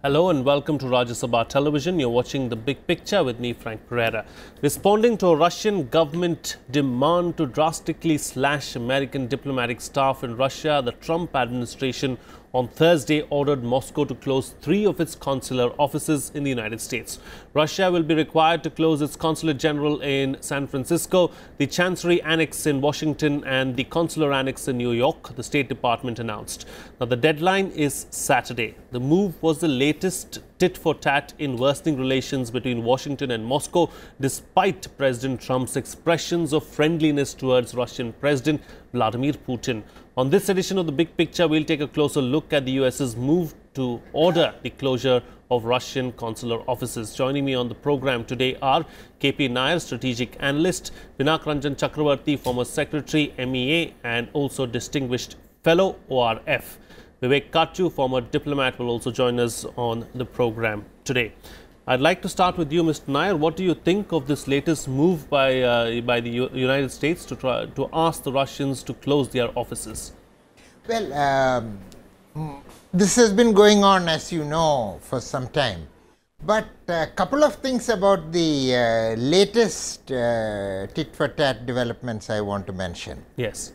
Hello and welcome to Rajya Sabha Television. You're watching The Big Picture with me, Frank Pereira. Responding to a Russian government demand to drastically slash American diplomatic staff in Russia, the Trump administration on Thursday ordered Moscow to close 3 of its consular offices in the United States. Russia will be required to close its consulate general in San Francisco, the Chancery Annex in Washington and the Consular Annex in New York, the State Department announced. Now, the deadline is Saturday. The move was the latest tit-for-tat in worsening relations between Washington and Moscow, despite President Trump's expressions of friendliness towards Russian President Vladimir Putin. On this edition of The Big Picture, we'll take a closer look at the US's move to order the closure of Russian consular offices. Joining me on the program today are KP Nayar, strategic analyst, Pinak Ranjan Chakravarty, former secretary, MEA, and also distinguished fellow ORF. Vivek Kachu, former diplomat, will also join us on the program today. I'd like to start with you, Mr. Nayar. What do you think of this latest move by the United States to ask the Russians to close their offices? Well, this has been going on, as you know, for some time. But a couple of things about the latest tit-for-tat developments I want to mention. Yes.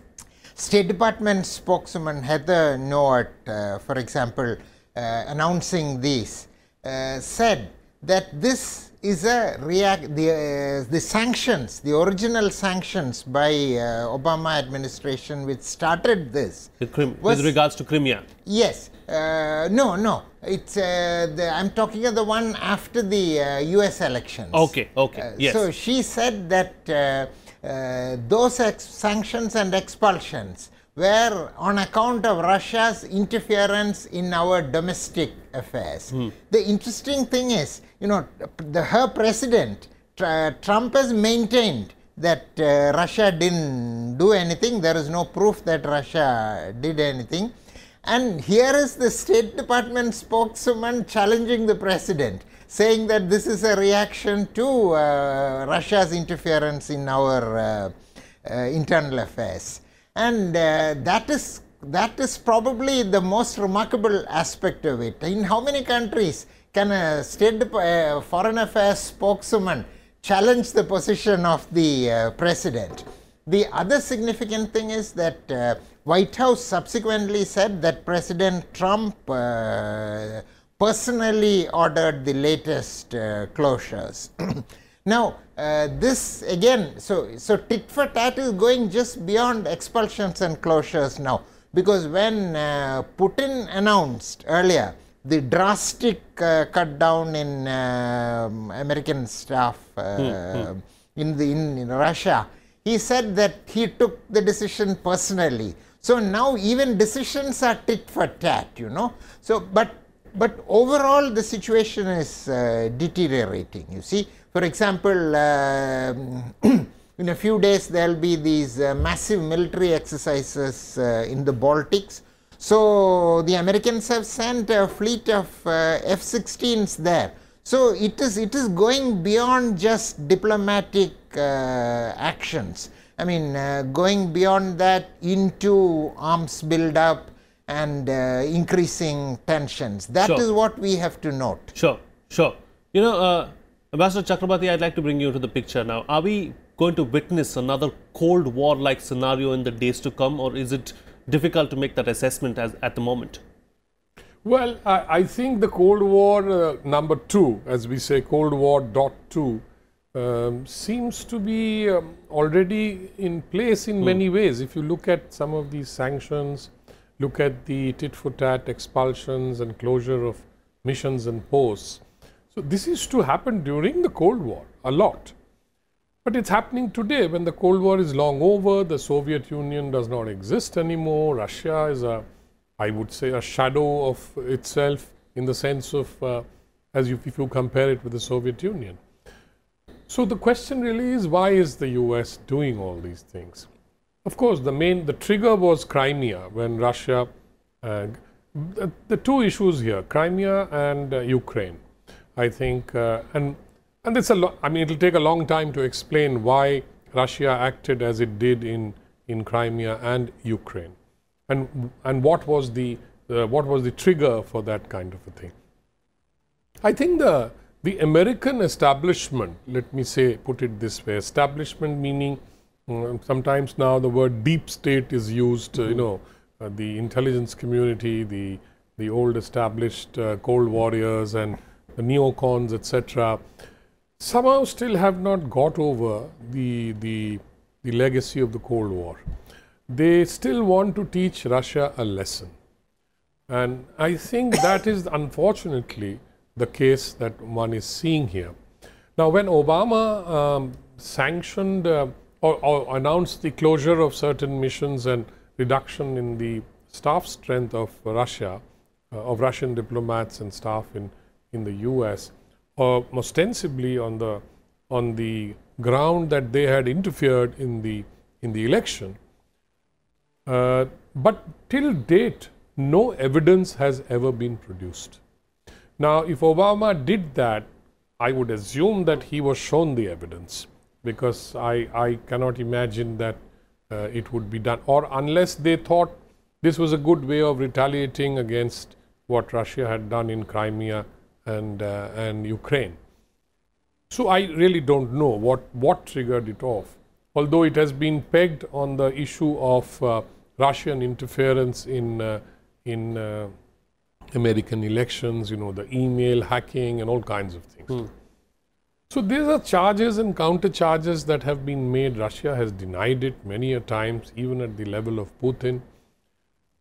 State Department spokeswoman Heather Nauert, for example, announcing this, said that this is the sanctions, the original sanctions by Obama administration, which started this. With regards to Crimea? Yes. No. It's I'm talking of the one after the US elections. Okay. Yes. So she said that those sanctions and expulsions were on account of Russia's interference in our domestic affairs. The interesting thing is, you know, her president, Trump, has maintained that Russia didn't do anything. There is no proof that Russia did anything. And here is the State Department spokeswoman challenging the president, saying that this is a reaction to Russia's interference in our internal affairs. And that is probably the most remarkable aspect of it. In how many countries can a foreign affairs spokeswoman challenge the position of the president? The other significant thing is that White House subsequently said that President Trump personally ordered the latest closures. Now, this again, so tit for tat is going just beyond expulsions and closures now, because when Putin announced earlier the drastic cut down in American staff in Russia, he said that he took the decision personally. So now even decisions are tit for tat, you know. So, but overall the situation is deteriorating, you see. For example, in a few days there will be these massive military exercises in the Baltics. So the Americans have sent a fleet of F-16s there. So it is going beyond just diplomatic actions. I mean, going beyond that into arms build-up and increasing tensions. That is what we have to note. Sure. You know, Ambassador Chakravarty, I'd like to bring you into the picture now. Are we going to witness another Cold War-like scenario in the days to come, or is it difficult to make that assessment at the moment? Well, I think the Cold War number 2, as we say, Cold War .2, seems to be already in place in many ways. If you look at some of these sanctions, look at the tit-for-tat expulsions and closure of missions and posts. So this used to happen during the Cold War a lot. But it's happening today when the Cold War is long over, the Soviet Union does not exist anymore. Russia is I would say, a shadow of itself in the sense of, if you compare it with the Soviet Union. So the question really is, why is the US doing all these things? Of course, the trigger was Crimea, when Russia, the two issues here, Crimea and Ukraine, I think, and it's I mean, it'll take a long time to explain why Russia acted as it did in Crimea and Ukraine. And what was the trigger for that kind of a thing? I think the American establishment, let me say, put it this way, establishment meaning sometimes now the word deep state is used, the intelligence community, the old established Cold Warriors and the neocons, etc., somehow still have not got over the legacy of the Cold War. They still want to teach Russia a lesson. And I think that is unfortunately the case that one is seeing here. Now, when Obama sanctioned or announced the closure of certain missions and reduction in the staff strength of Russia, of Russian diplomats and staff in the US, ostensibly on the ground that they had interfered in the election, but till date, no evidence has ever been produced. Now, if Obama did that, I would assume that he was shown the evidence, because I cannot imagine that it would be done, or unless they thought this was a good way of retaliating against what Russia had done in Crimea and Ukraine. So I really don't know what triggered it off, although it has been pegged on the issue of Russian interference in American elections, the email hacking and all kinds of things. So these are charges and counter charges that have been made. Russia has denied it many a times, even at the level of Putin.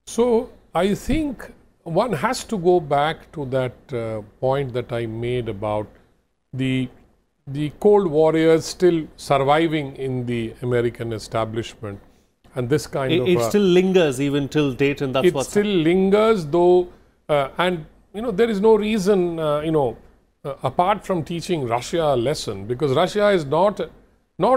So I think one has to go back to that point that I made about the Cold Warriors still surviving in the American establishment, and this kind of it still lingers even till date, and that's what it still lingers, though, and there is no reason apart from teaching Russia a lesson, because Russia is not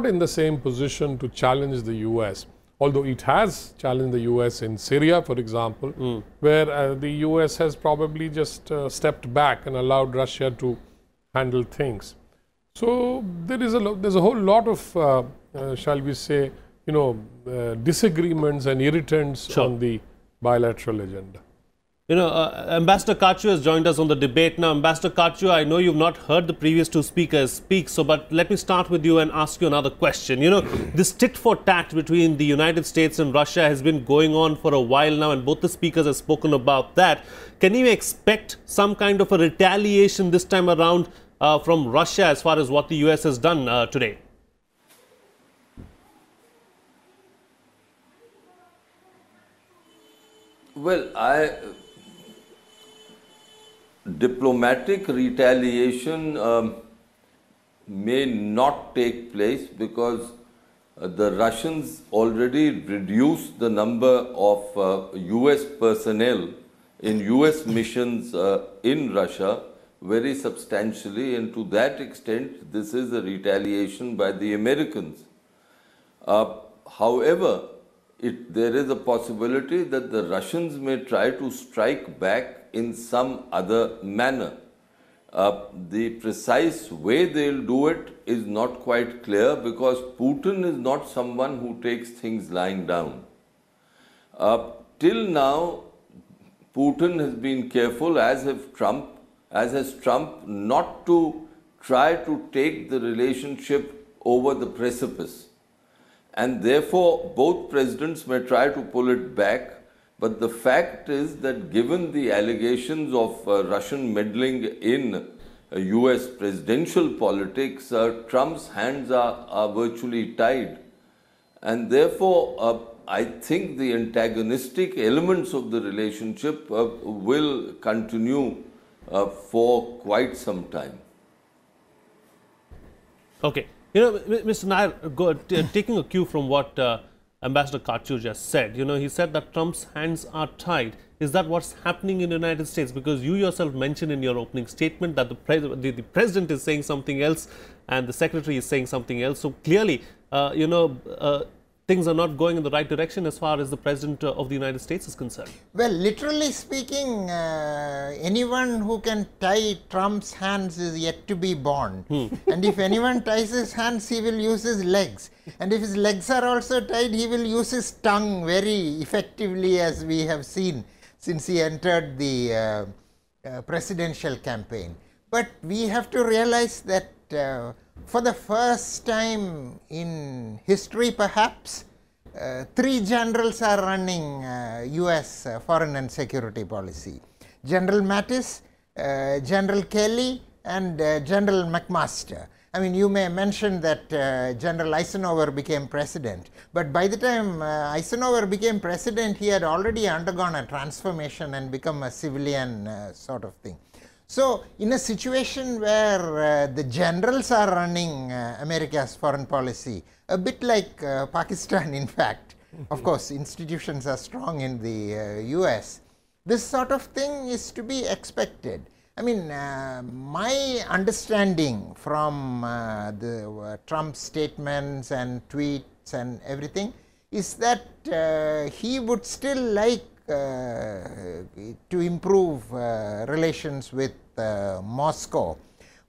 in the same position to challenge the US, although it has challenged the US in Syria, for example, where the US has probably just stepped back and allowed Russia to handle things. So there's a whole lot of shall we say disagreements and irritants on the bilateral agenda. Ambassador Kachu has joined us on the debate now. Ambassador Kachu, I know you've not heard the previous two speakers speak, but let me start with you and ask you another question. This tit for tat between the United States and Russia has been going on for a while now, and both the speakers have spoken about that. Can you expect some kind of a retaliation this time around from Russia as far as what the US has done today? Well, diplomatic retaliation may not take place, because the Russians already reduced the number of US personnel in US missions in Russia very substantially, and to that extent this is a retaliation by the Americans. However, there is a possibility that the Russians may try to strike back in some other manner. The precise way they'll do it is not quite clear, because Putin is not someone who takes things lying down. Till now, Putin has been careful, as has Trump, not to try to take the relationship over the precipice. And therefore, both presidents may try to pull it back. But the fact is that given the allegations of Russian meddling in US presidential politics, Trump's hands are virtually tied. And therefore, I think the antagonistic elements of the relationship will continue for quite some time. Okay. Mr. Nayar, taking a cue from what Ambassador Kachu just said, he said that Trump's hands are tied. Is that what's happening in the United States? Because you yourself mentioned in your opening statement that the president is saying something else and the secretary is saying something else. So clearly, things are not going in the right direction as far as the President of the United States is concerned. Well, literally speaking, anyone who can tie Trump's hands is yet to be born. And if anyone ties his hands, he will use his legs. And if his legs are also tied, he will use his tongue very effectively, as we have seen since he entered the presidential campaign. But we have to realize that for the first time in history perhaps, three generals are running US foreign and security policy. General Mattis, General Kelly and General McMaster. I mean, you may mention that General Eisenhower became president, but by the time Eisenhower became president, he had already undergone a transformation and become a civilian sort of thing. So, in a situation where the generals are running America's foreign policy, a bit like Pakistan in fact, of course, institutions are strong in the US, this sort of thing is to be expected. I mean, my understanding from the Trump statements and tweets and everything is that he would still like to improve relations with Moscow.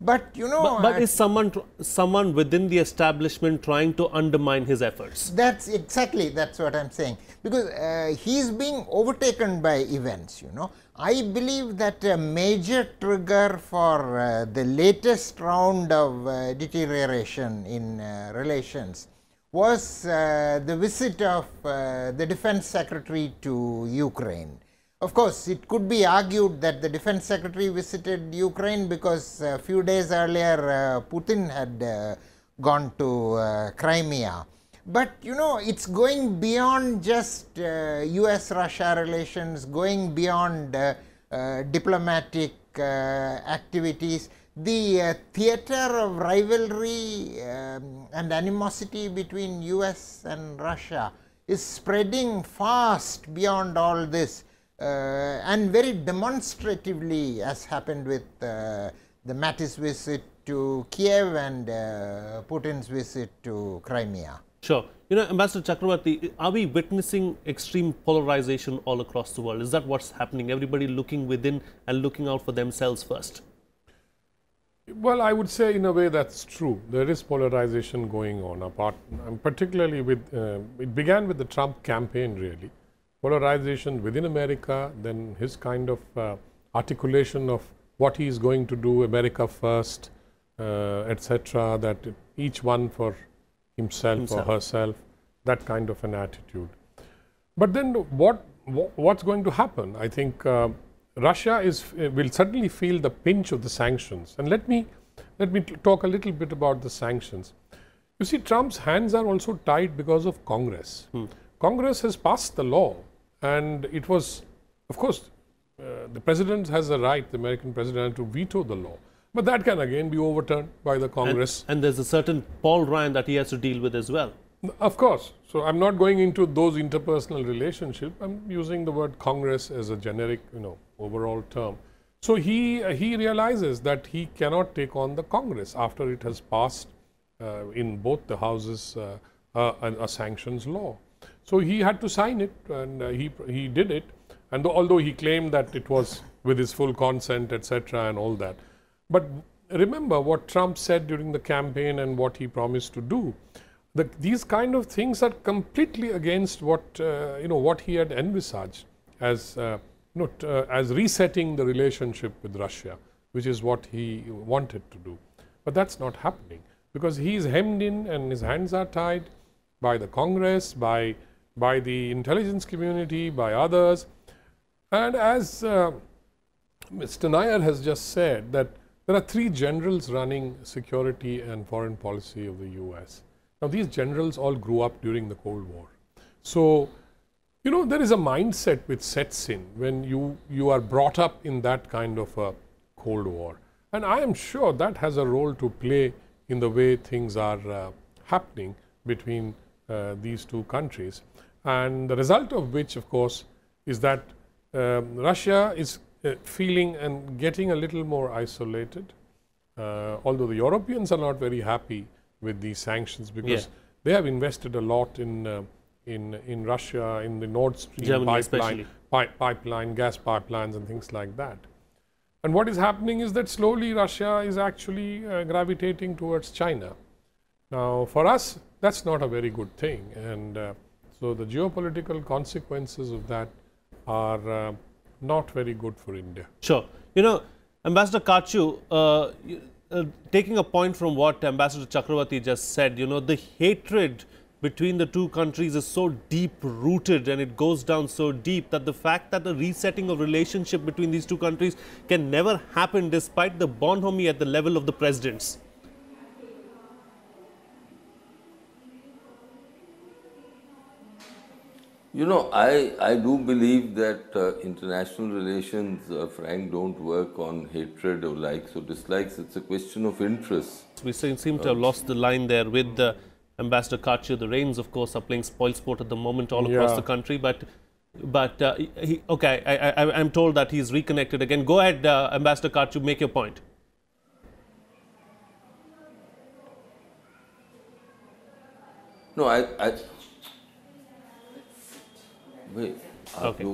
But you know, but is someone within the establishment trying to undermine his efforts? That's what I'm saying, because he's being overtaken by events, you know. I believe that a major trigger for the latest round of deterioration in relations was the visit of the Defense Secretary to Ukraine. Of course, it could be argued that the Defense Secretary visited Ukraine because a few days earlier Putin had gone to Crimea. But you know, it's going beyond just US-Russia relations, going beyond diplomatic activities. The theater of rivalry and animosity between US and Russia is spreading fast beyond all this. And very demonstratively, as happened with the Mattis visit to Kiev and Putin's visit to Crimea. Sure. You know, Ambassador Chakravarty, are we witnessing extreme polarization all across the world? Is that what's happening? Everybody looking within and looking out for themselves first? Well, I would say in a way that's true. There is polarization going on, particularly with, it began with the Trump campaign really. Polarization within America, then his kind of articulation of what he is going to do, America first, etc., that each one for himself or herself, that kind of an attitude. But then what's going to happen? I think Russia will certainly feel the pinch of the sanctions. And let me talk a little bit about the sanctions. You see, Trump's hands are also tied because of Congress. Congress has passed the law, and it was, of course, the president has a right, the American president, to veto the law. But that can again be overturned by the Congress. And there's a certain Paul Ryan that he has to deal with as well. Of course. So I'm not going into those interpersonal relationships. I'm using the word Congress as a generic, overall term. So he realizes that he cannot take on the Congress after it has passed in both the houses a sanctions law. So he had to sign it, and he did it. And although he claimed that it was with his full consent, etc., and all that. But remember what Trump said during the campaign and what he promised to do. These kind of things are completely against what what he had envisaged as as resetting the relationship with Russia, which is what he wanted to do. But that's not happening because he is hemmed in and his hands are tied by the Congress, by the intelligence community, by others. And as Mr. Nayar has just said, that there are three generals running security and foreign policy of the US. Now, these generals all grew up during the Cold War. So, there is a mindset which sets in when you are brought up in that kind of a Cold War. And I am sure that has a role to play in the way things are happening between these two countries. And the result of which, of course, is that Russia is feeling and getting a little more isolated, although the Europeans are not very happy with these sanctions because they have invested a lot in Russia, in the Nord Stream pipeline, gas pipelines and things like that. And what is happening is that slowly Russia is actually gravitating towards China. Now, for us, that's not a very good thing. And so the geopolitical consequences of that are not very good for India. Sure. Ambassador Kachu, taking a point from what Ambassador Chakravarty just said, you know, the hatred between the two countries is so deep-rooted and it goes down so deep that the fact that the resetting of relationship between these two countries can never happen despite the bonhomie at the level of the presidents. You know, I do believe that international relations, Frank, don't work on hatred or likes or dislikes. It's a question of interest. We seem to have lost the line there with Ambassador Kachu. The Rains, of course, are playing spoilsport at the moment all across the country. But I'm told that he's reconnected again. Go ahead, Ambassador Kachu, make your point. No, wait. Okay.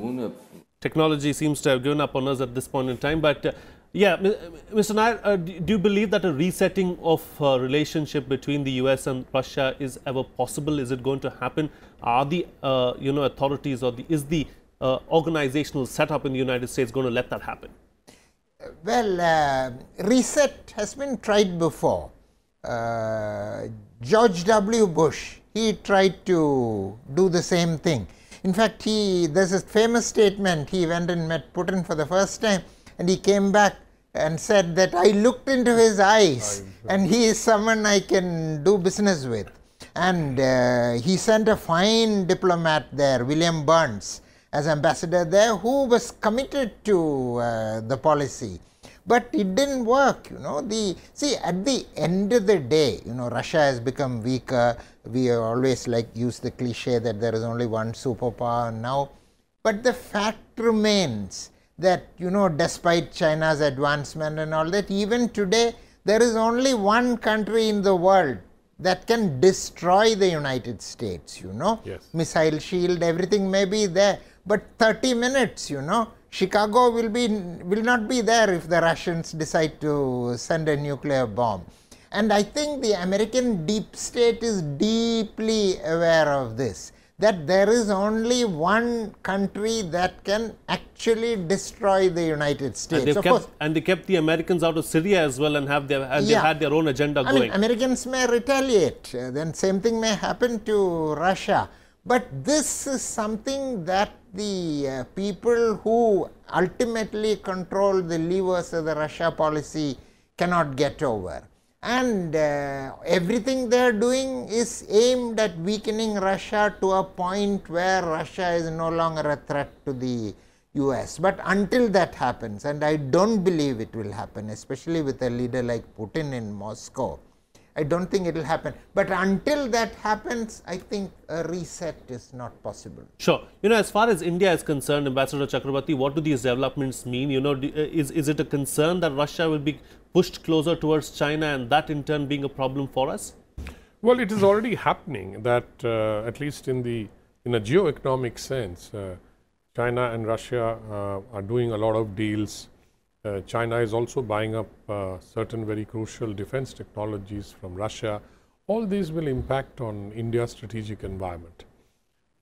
Technology seems to have given up on us at this point in time. But yeah, Mr. Nayar, do you believe that a resetting of relationship between the US and Russia is ever possible? Is it going to happen? Are the authorities or is the organizational setup in the United States going to let that happen? Well, reset has been tried before. George W. Bush, he tried to do the same thing. In fact, there's a famous statement. He went and met Putin for the first time, and he came back and said that I looked into his eyes and he is someone I can do business with. And he sent a fine diplomat there, William Burns, as ambassador there, who was committed to the policy. But it didn't work, you know. See, at the end of the day, you know, Russia has become weaker. We always use the cliche that there is only one superpower now. But the fact remains that, you know, despite China's advancement and all that, even today, there is only one country in the world that can destroy the United States, you know. Yes. Missile shield, everything may be there. But 30 minutes, you know, Chicago will not be there if the Russians decide to send a nuclear bomb. And I think the American deep state is deeply aware of this, that there is only one country that can actually destroy the United States. And they kept the Americans out of Syria as well and they had their own agenda going. I mean, Americans may retaliate, then same thing may happen to Russia. But this is something that the people who ultimately control the levers of the Russia policy cannot get over. And everything they are doing is aimed at weakening Russia to a point where Russia is no longer a threat to the US. But until that happens, and I don't believe it will happen, especially with a leader like Putin in Moscow, I don't think it will happen. But until that happens, I think a reset is not possible. Sure. You know, as far as India is concerned, Ambassador Chakravarty, what do these developments mean? You know, is it a concern that Russia will be pushed closer towards China and that in turn being a problem for us? Well, it is already happening that at least in a geo-economic sense, China and Russia are doing a lot of deals. China is also buying up certain very crucial defense technologies from Russia. All these will impact on India's strategic environment.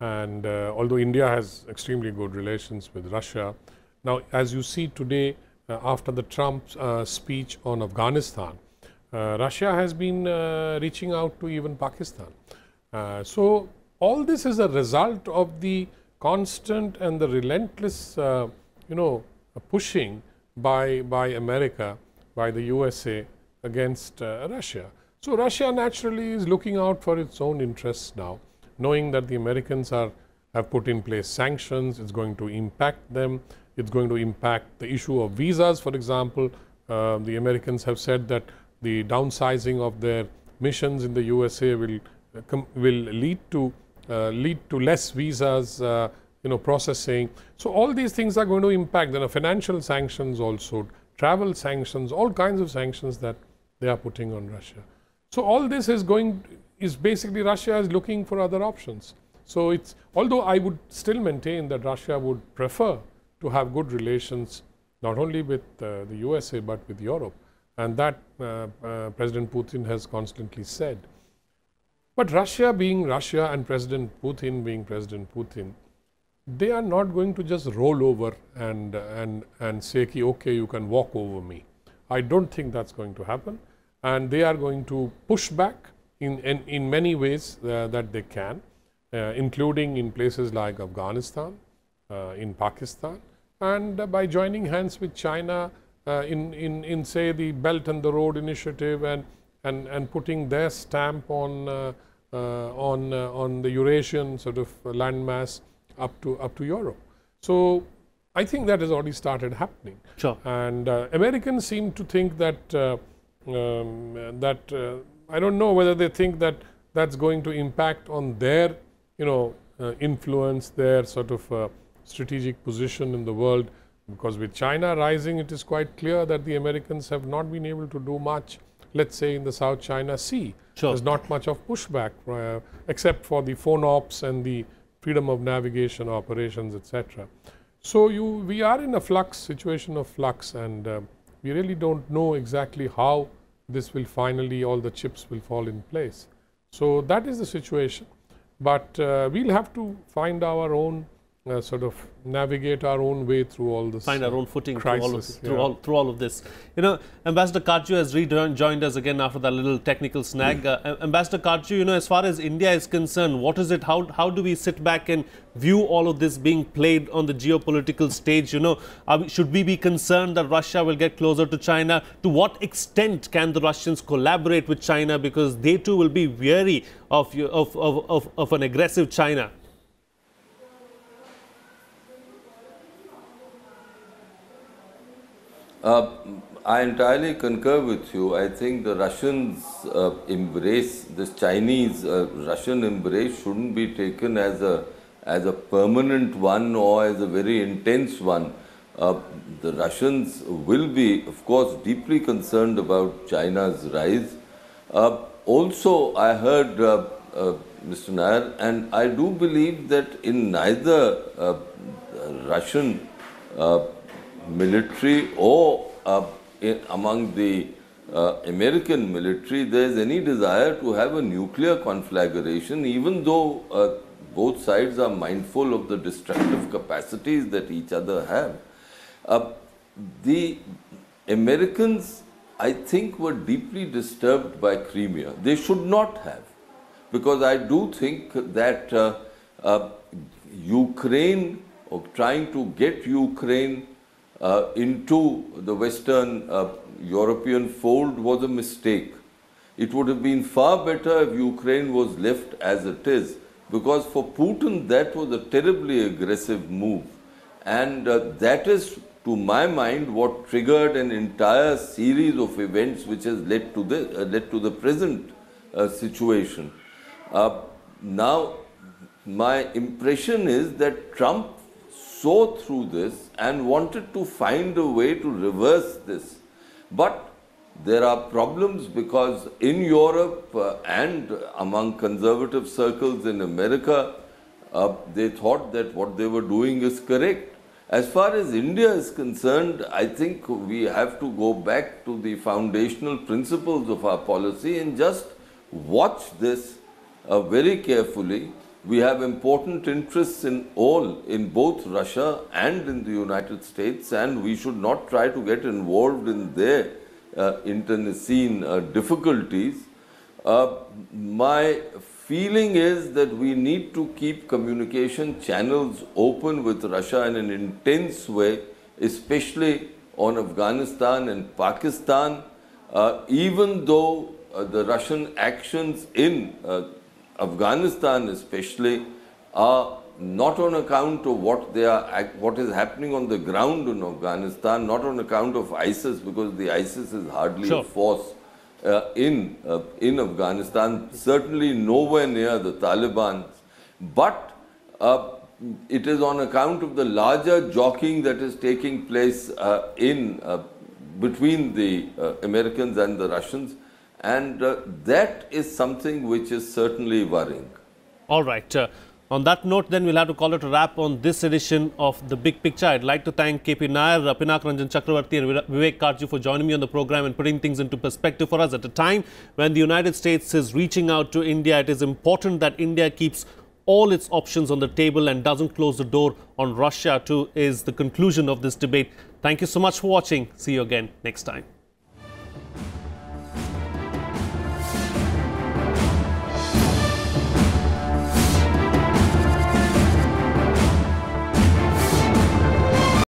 And although India has extremely good relations with Russia, now as you see today, after the Trump speech on Afghanistan, Russia has been reaching out to even Pakistan. So all this is a result of the constant and the relentless, pushing by America, by the USA against Russia. So Russia naturally is looking out for its own interests now, knowing that the Americans have put in place sanctions. It's going to impact them. It's going to impact the issue of visas, for example. The Americans have said that the downsizing of their missions in the USA will lead to less visas, processing. So all these things are going to impact. There are financial sanctions also, travel sanctions, all kinds of sanctions that they are putting on Russia. So all this is basically Russia is looking for other options. So although I would still maintain that Russia would prefer to have good relations not only with the USA but with Europe, and that President Putin has constantly said. But Russia being Russia and President Putin being President Putin, they are not going to just roll over and say, okay, you can walk over me. I don't think that's going to happen. And they are going to push back in many ways that they can, including in places like Afghanistan, in Pakistan, and by joining hands with China in say the Belt and the Road Initiative and putting their stamp on the Eurasian sort of landmass up to Europe. So I think that has already started happening. Sure. And Americans seem to think that I don't know whether they think that that's going to impact on their influence, their sort of strategic position in the world, because with China rising, it is quite clear that the Americans have not been able to do much, let's say in the South China Sea. Sure. There's not much of pushback except for the phone ops and the freedom of navigation operations, etc. So we are in a situation of flux, and we really don't know exactly how this will finally, all the chips will fall in place. So that is the situation, but we'll have to find our own sort of navigate our own way through all this. Find our own footing crisis, through all of this. Ambassador Karju has rejoined us again after that little technical snag. Ambassador Karju, as far as India is concerned, what is it? How do we sit back and view all of this being played on the geopolitical stage? Should we be concerned that Russia will get closer to China? To what extent can the Russians collaborate with China, because they too will be wary of an aggressive China? I entirely concur with you. I think the Russians embrace, this Chinese Russian embrace shouldn't be taken as a permanent one or as a very intense one. The Russians will be, of course, deeply concerned about China's rise. Also, I heard Mr. Nayar, and I do believe that in neither Russian military or among the American military, there is any desire to have a nuclear conflagration, even though both sides are mindful of the destructive capacities that each other have. The Americans, I think, were deeply disturbed by Crimea. They should not have, because I do think that Ukraine, or trying to get Ukraine into the Western European fold, was a mistake. It would have been far better if Ukraine was left as it is, because for Putin that was a terribly aggressive move, and that is, to my mind, what triggered an entire series of events which has led to the present situation. Now, my impression is that Trump saw through this and wanted to find a way to reverse this. But there are problems, because in Europe and among conservative circles in America, they thought that what they were doing is correct. As far as India is concerned, I think we have to go back to the foundational principles of our policy and just watch this very carefully. We have important interests in both Russia and in the United States, and we should not try to get involved in their internecine difficulties. My feeling is that we need to keep communication channels open with Russia in an intense way, especially on Afghanistan and Pakistan, even though the Russian actions in Afghanistan especially are not on account of what is happening on the ground in Afghanistan, not on account of ISIS, because the ISIS is hardly a force in Afghanistan, certainly nowhere near the Taliban, but it is on account of the larger jockeying that is taking place between the Americans and the Russians. And that is something which is certainly worrying. All right. On that note, then, we'll have to call it a wrap on this edition of The Big Picture. I'd like to thank KP Nayar, Pinak, Ranjan, Chakravarty and Vivek Karju for joining me on the program and putting things into perspective for us. At a time when the United States is reaching out to India, it is important that India keeps all its options on the table and doesn't close the door on Russia too, is the conclusion of this debate. Thank you so much for watching. See you again next time.